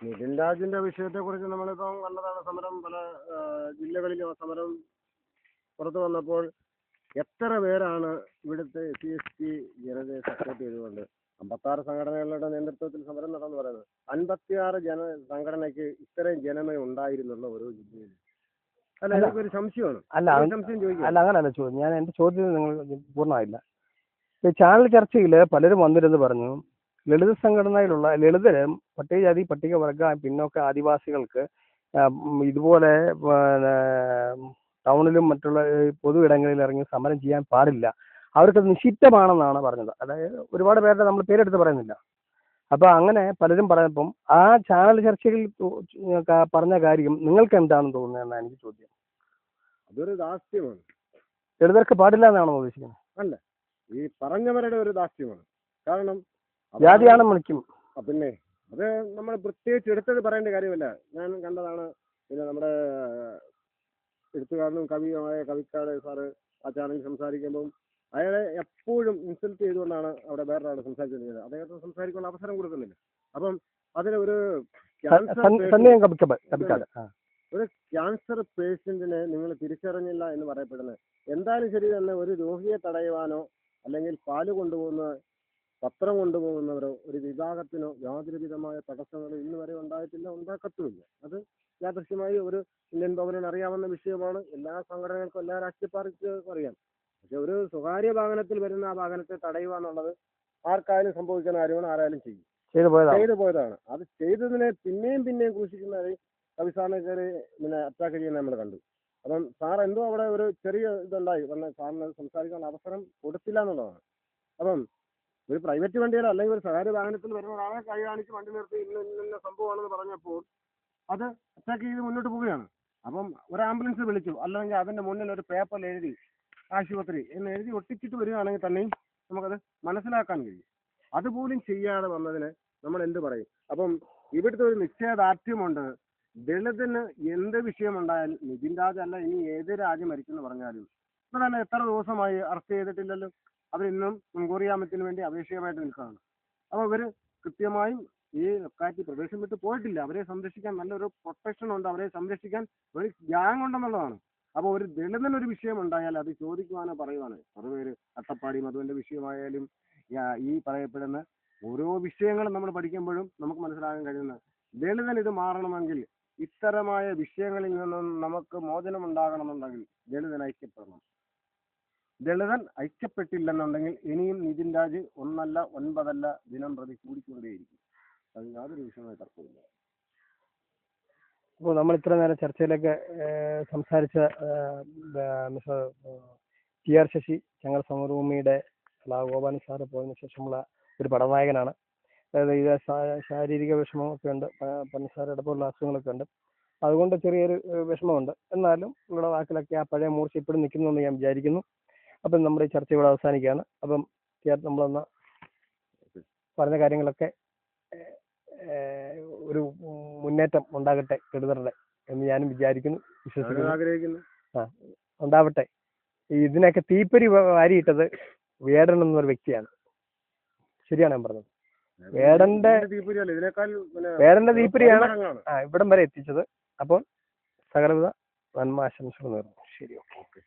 നിതിൻ രാജിന്റെ വിഷയത്തെക്കുറിച്ച് നമ്മളിപ്പം കണ്ടതാണ്. സമരം പല ജില്ലകളിലും സമരം പുറത്തു വന്നപ്പോൾ എത്ര പേരാണ് ഇവിടുത്തെ SC ജനതയെ സപ്പോർട്ട് ചെയ്തുകൊണ്ട് 56 സംഘടനകളുടെ നേതൃത്വത്തിൽ സമരം നടന്നു പറയുന്നത്. 56 സംഘടനയ്ക്ക് ഇത്രയും ജനമേ ഉണ്ടായിരുന്നുള്ള ഓരോ ജില്ലയിലും. അല്ല, എനിക്കൊരു സംശയമാണ്. സംശയം ചോദിക്കുക. അല്ല, അങ്ങനല്ല ചോദ്യം. ഞാൻ എന്റെ ചോദ്യം നിങ്ങൾ പൂർണ്ണമായില്ല. ചാനൽ ചർച്ചയിൽ പലരും വന്നിരുന്ന് പറഞ്ഞു, ലളിത സംഘടനയിലുള്ള ലളിതരും പട്ടികജാതി പട്ടികവർഗ പിന്നോക്ക ആദിവാസികൾക്ക് ഇതുപോലെ ടൗണിലും മറ്റുള്ള പൊതു ഇടങ്ങളിൽ ഇറങ്ങി സമരം ചെയ്യാൻ പാടില്ല, അവർക്കത് നിഷിദ്ധമാണെന്നാണ് പറഞ്ഞത്. അതായത് ഒരുപാട് പേരുടെ നമ്മൾ പേരെടുത്ത് പറയുന്നില്ല. അപ്പൊ അങ്ങനെ പലരും പറഞ്ഞപ്പം ആ ചാനൽ ചർച്ചയിൽ പറഞ്ഞ കാര്യം നിങ്ങൾക്ക് എന്താണെന്ന് തോന്നുന്നതെന്നാണ് എനിക്ക് ചോദ്യം. അതൊരു ദാസ്യമാണ്. ലളിതർക്ക് പാടില്ല എന്നാണോ ഉദ്ദേശിക്കുന്നത്? അല്ല, ഈ പറഞ്ഞവരുടെ ഒരു ദാസ്യമാണ്. കാരണം ജാതിയാണ് വിളിക്കും. പിന്നെ അത് നമ്മൾ പ്രത്യേകിച്ച് എടുത്തത് പറയേണ്ട കാര്യമല്ല. ഞാൻ കണ്ടതാണ്. പിന്നെ നമ്മുടെ എഴുത്തുകാരനും കവിയുമായ കവിക്കാട് സാറ് ആ ചാനലിൽ സംസാരിക്കുമ്പം അയാളെ എപ്പോഴും ഇൻസൾട്ട് ചെയ്തുകൊണ്ടാണ് അവിടെ വേറൊരാൾ സംസാരിച്ചിരിക്കുന്നത്. അദ്ദേഹത്തിന് സംസാരിക്കാനുള്ള അവസരം കൊടുക്കുന്നില്ല. അപ്പം അതിലൊരു ക്യാൻസർ പേഷ്യന്റിനെ നിങ്ങൾ തിരിച്ചറിഞ്ഞില്ല എന്ന് പറയപ്പെടുന്നത് എന്തായാലും ശരി തന്നെ. ഒരു രോഗിയെ തടയുവാനോ അല്ലെങ്കിൽ പാല് കൊണ്ടുപോകുന്ന പത്രം കൊണ്ടുപോകുന്നവരോ ഒരു വിഭാഗത്തിനോ യാതൊരു വിധമായ തടസ്സങ്ങളും ഇന്ന് വരെ ഉണ്ടായിട്ടില്ല, ഉണ്ടാക്കത്തുമില്ല. അത് യാദൃശ്യമായി ഒരു ഇന്ത്യൻ പൗരന് അറിയാവുന്ന വിഷയമാണ്. എല്ലാ സംഘടനകൾക്കും എല്ലാ രാഷ്ട്രീയ പാർട്ടികൾക്കും അറിയാം. പക്ഷെ ഒരു സ്വകാര്യ വാഹനത്തിൽ വരുന്ന ആ വാഹനത്തെ തടയുക എന്നുള്ളത് ആർക്കായാലും സംഭവിക്കുന്ന കാര്യമാണ്. ആരായാലും ചെയ്തു പോയതാണ്. അത് ചെയ്തതിനെ പിന്നെയും ക്രൂശിക്കുന്ന കവിസാറിനെ കയറി പിന്നെ അറ്റാക്ക് ചെയ്യുന്ന നമ്മൾ കണ്ടു. അപ്പം സാർ എന്തോ അവിടെ ഒരു ചെറിയ ഇതുണ്ടായി സാറിന് സംസാരിക്കാൻ അവസരം കൊടുത്തില്ല എന്നുള്ളതാണ്. അപ്പം ഒരു പ്രൈവറ്റ് വണ്ടിയിലോ അല്ലെങ്കിൽ ഒരു സ്വകാര്യ വാഹനത്തിൽ വരുന്ന ഒരാളെ കൈ കാണിച്ച് വണ്ടി നിർത്തി ഇന്ന സംഭവമാണെന്ന് പറഞ്ഞപ്പോൾ അത് അറ്റാക്ക് ചെയ്ത് മുന്നോട്ട് പോവുകയാണ്. അപ്പം ഒരു ആംബുലൻസ് വിളിച്ചു, അല്ലെങ്കിൽ അതിന്റെ മുന്നിൽ ഒരു പേപ്പറിൽ എഴുതി ആശുപത്രി എന്ന് എഴുതി ഒട്ടിച്ചിട്ട് വരികയാണെങ്കിൽ തന്നെയും നമുക്കത് മനസ്സിലാക്കാൻ കഴിയും. അതുപോലും ചെയ്യാതെ വന്നതിന് നമ്മൾ എന്ത് പറയും? അപ്പം ഇവിടുത്തെ ഒരു നിശ്ചയദാർഢ്യമുണ്ട്. ദളിതന് എന്ത് വിഷയമുണ്ടായാലും നിതിൻ രാജ് അല്ല ഇനി ഏത് രാജ്യം മരിച്ചെന്ന് പറഞ്ഞാലും ഇപ്പൊ തന്നെ എത്ര ദിവസമായി അറസ്റ്റ് ചെയ്തിട്ടില്ലല്ലോ. അവരിന്നും മുൻകൂറിയാമത്തിന് വേണ്ടി അപേക്ഷകമായിട്ട് നിൽക്കുകയാണ്. അപ്പോൾ ഇവർ കൃത്യമായും ഈ ലൊക്കാലിറ്റി പ്രദേശം വിട്ട് പോയിട്ടില്ല. അവരെ സംരക്ഷിക്കാൻ നല്ലൊരു പ്രൊട്ടക്ഷൻ ഉണ്ട്, അവരെ സംരക്ഷിക്കാൻ ഒരു ഗ്യാങ് ഉണ്ടെന്നുള്ളതാണ്. അപ്പോൾ ഒരു ദളിതനൊരു വിഷയം ഉണ്ടായാൽ അത് ചോദിക്കുവാനോ പറയുവാനോ സർവേര് അട്ടപ്പാടി മധുവിന്റെ വിഷയമായാലും ഈ പറയപ്പെടുന്ന ഓരോ വിഷയങ്ങളും നമ്മൾ പഠിക്കുമ്പോഴും നമുക്ക് മനസ്സിലാകാൻ കഴിയുന്നത് ദളിതൻ ഇത് മാറണമെങ്കിൽ ഇത്തരമായ വിഷയങ്ങളിൽ നിന്നും നമുക്ക് മോചനം ഉണ്ടാകണമെന്നുണ്ടെങ്കിൽ ദളിതൻ ഐക്യപ്പെടണം. ദളിതൻ ഐക്യപ്പെട്ടില്ലെന്നുണ്ടെങ്കിൽ ഇനിയും നിതിൻ രാജ് 1 അല്ല 9 അല്ല ദിനം പ്രതി കൂടിക്കൊണ്ടേയിരിക്കും. അത് യാതൊരു വിഷയമായി തർക്കമില്ല. അപ്പോൾ നമ്മൾ ഇത്ര നേരം ചർച്ചയിലേക്ക് സംസാരിച്ച മിസ്റ്റർ TR ശശി ചങ്ങൽ സമരഭൂമിയുടെ ഗോപാലൻ സാറ് പോയതിനു ശേഷമുള്ള ഒരു പടനായകനാണ്. അതായത് ഇത് ശാരീരിക വിഷമമൊക്കെ ഉണ്ട്, പഞ്ചസാര അടക്കമുള്ള അസുഖങ്ങളൊക്കെ ഉണ്ട്. അതുകൊണ്ട് ചെറിയൊരു വിഷമമുണ്ട്. എന്നാലും നിങ്ങളുടെ വാക്കിലൊക്കെ ആ പഴയ മൂർച്ച ഇപ്പോഴും നിൽക്കുന്നുവെന്ന് ഞാൻ വിചാരിക്കുന്നു. അപ്പം നമ്മുടെ ഈ ചർച്ച ഇവിടെ അവസാനിക്കുകയാണ്. അപ്പം നമ്മളൊന്ന് പറഞ്ഞ കാര്യങ്ങളൊക്കെ ഒരു മുന്നേറ്റം ഉണ്ടാകട്ടെ ലളിതരുടെ എന്ന് ഞാനും വിചാരിക്കുന്നു, വിശ്വസിക്കുന്നു. ഉണ്ടാവട്ടെ. ഇതിനൊക്കെ തീപ്പൊരി വാരിയിട്ടത് വേടൻ എന്നൊരു വ്യക്തിയാണ്. ശരിയാണ് ഞാൻ പറഞ്ഞത്. വേടന്റെ തീപ്പൊരിയാണ് ഇവിടം വരെ എത്തിച്ചത്. അപ്പോൾ സകലവിധ നന്മ ആശംസകൾ നേർന്നു. ശരി, ഓക്കെ.